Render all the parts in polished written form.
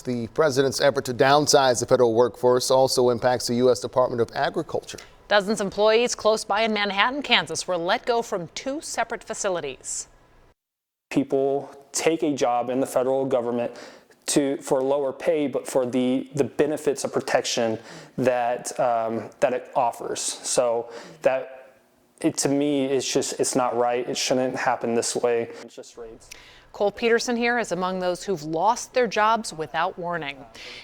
The president's effort to downsize the federal workforce also impacts the U.S. Department of Agriculture. Dozens of employees close by in Manhattan, Kansas, were let go from 2 separate facilities. People take a job in the federal government for lower pay, but for the benefits of protection that it offers. So to me, it's not right. It shouldn't happen this way. It's just raids. Cole Peterson here is among those who've lost their jobs without warning.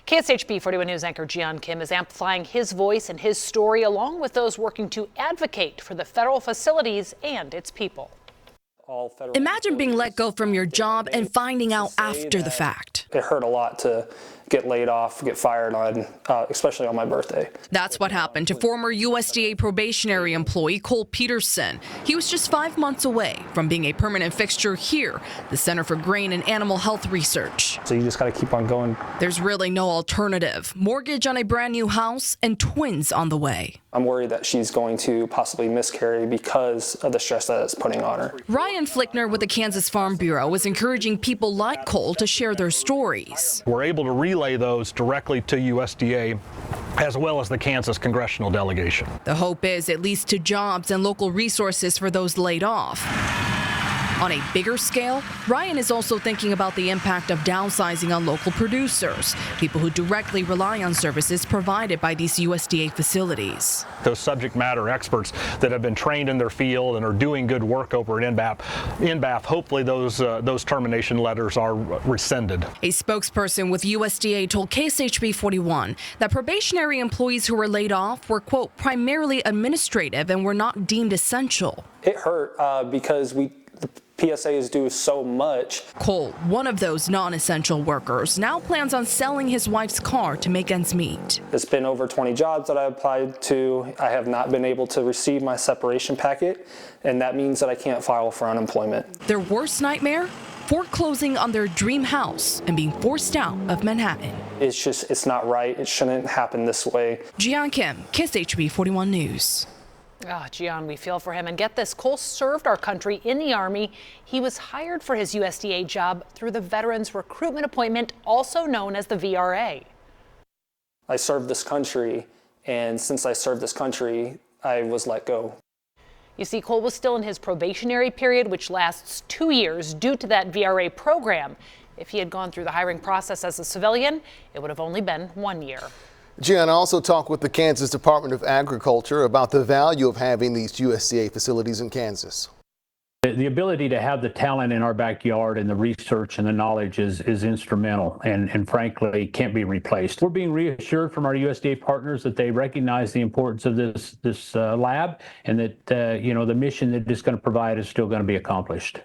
KSHB 41 News anchor Jian Kim is amplifying his voice and his story along with those working to advocate for the federal facilities and its people. Imagine being let go from your job and finding out after the fact. It hurt a lot to get laid off, get fired on, especially on my birthday. That's what happened to former USDA probationary employee Cole Peterson. He was just 5 months away from being a permanent fixture here, the Center for Grain and Animal Health Research. So you just got to keep on going. There's really no alternative. Mortgage on a brand new house and twins on the way. I'm worried that she's going to possibly miscarry because of the stress that it's putting on her. Ryan Flickner with the Kansas Farm Bureau is encouraging people like Cole to share their stories. We're able to relay those directly to USDA as well as the Kansas congressional delegation. The hope is it leads to jobs and local resources for those laid off. On a bigger scale, Ryan is also thinking about the impact of downsizing on local producers, people who directly rely on services provided by these USDA facilities. Those subject matter experts that have been trained in their field and are doing good work over at NBAF, hopefully those termination letters are rescinded. A spokesperson with USDA told KSHB 41 that probationary employees who were laid off were, quote, primarily administrative and were not deemed essential. It hurt because the PSAs do so much. Cole, one of those non-essential workers, now plans on selling his wife's car to make ends meet. It's been over 20 jobs that I applied to. I have not been able to receive my separation packet, and that means that I can't file for unemployment. Their worst nightmare? Foreclosing on their dream house and being forced out of Manhattan. It's not right. It shouldn't happen this way. Jian Kim, KSHB 41 News. Gian, we feel for him. And get this, Cole served our country in the Army. He was hired for his USDA job through the Veterans Recruitment Appointment, also known as the VRA. I served this country, and since I served this country, I was let go. You see, Cole was still in his probationary period, which lasts 2 years due to that VRA program. If he had gone through the hiring process as a civilian, it would have only been 1 year. Gian also talked with the Kansas Department of Agriculture about the value of having these USDA facilities in Kansas. The ability to have the talent in our backyard and the research and the knowledge is instrumental and frankly can't be replaced. We're being reassured from our USDA partners that they recognize the importance of this lab and that the mission that it's going to provide is still going to be accomplished.